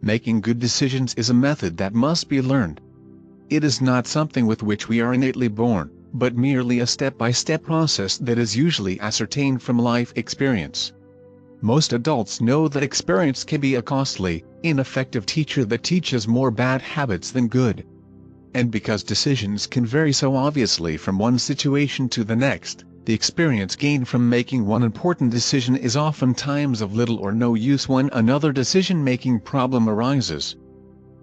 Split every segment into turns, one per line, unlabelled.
Making good decisions is a method that must be learned. It is not something with which we are innately born, but merely a step-by-step process that is usually ascertained from life experience. Most adults know that experience can be a costly, ineffective teacher that teaches more bad habits than good. And because decisions can vary so obviously from one situation to the next, the experience gained from making one important decision is oftentimes of little or no use when another decision-making problem arises.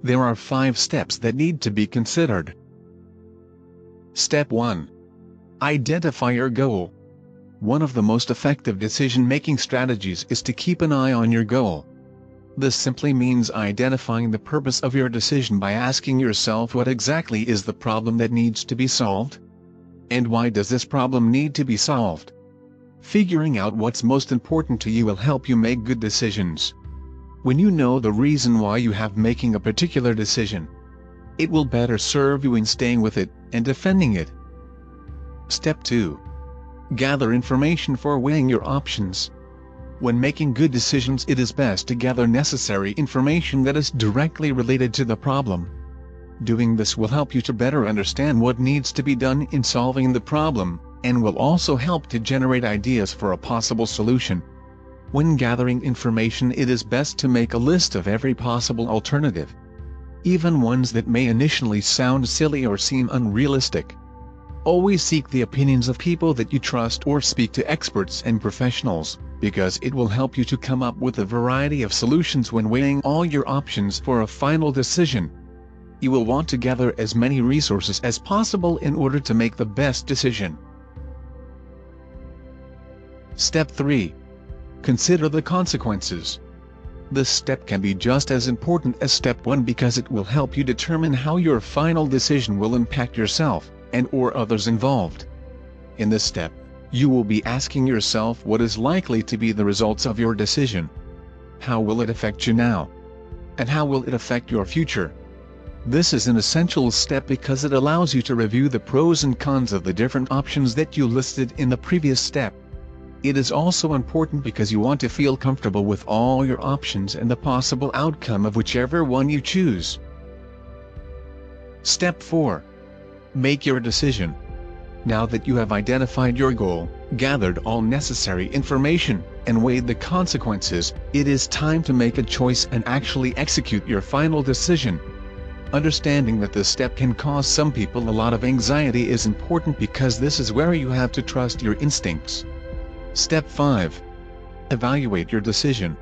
There are 5 steps that need to be considered. Step 1. Identify your goal. One of the most effective decision-making strategies is to keep an eye on your goal. This simply means identifying the purpose of your decision by asking yourself what exactly is the problem that needs to be solved? And why does this problem need to be solved? Figuring out what's most important to you will help you make good decisions. When you know the reason why you have making a particular decision, it will better serve you in staying with it and defending it. Step 2. Gather information for weighing your options. When making good decisions, it is best to gather necessary information that is directly related to the problem. Doing this will help you to better understand what needs to be done in solving the problem, and will also help to generate ideas for a possible solution. When gathering information, it is best to make a list of every possible alternative, even ones that may initially sound silly or seem unrealistic. Always seek the opinions of people that you trust or speak to experts and professionals, because it will help you to come up with a variety of solutions when weighing all your options for a final decision. You will want to gather as many resources as possible in order to make the best decision. Step 3. Consider the consequences. This step can be just as important as step 1 because it will help you determine how your final decision will impact yourself and/or others involved. In this step, you will be asking yourself what is likely to be the results of your decision. How will it affect you now? And how will it affect your future? This is an essential step because it allows you to review the pros and cons of the different options that you listed in the previous step. It is also important because you want to feel comfortable with all your options and the possible outcome of whichever one you choose. Step 4. Make your decision. Now that you have identified your goal, gathered all necessary information, and weighed the consequences, it is time to make a choice and actually execute your final decision. Understanding that this step can cause some people a lot of anxiety is important because this is where you have to trust your instincts. Step 5. Evaluate your decision.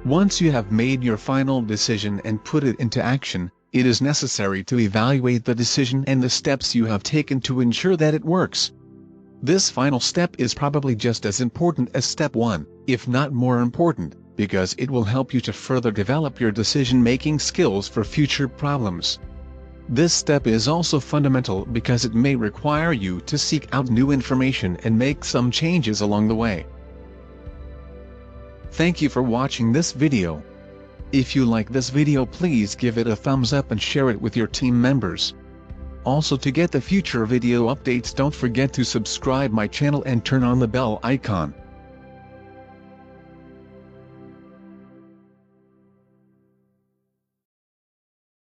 Once you have made your final decision and put it into action, it is necessary to evaluate the decision and the steps you have taken to ensure that it works. This final step is probably just as important as step 1, if not more important, because it will help you to further develop your decision-making skills for future problems. This step is also fundamental because it may require you to seek out new information and make some changes along the way. Thank you for watching this video. If you like this video, please give it a thumbs up and share it with your team members. Also, to get the future video updates, don't forget to subscribe my channel and turn on the bell icon.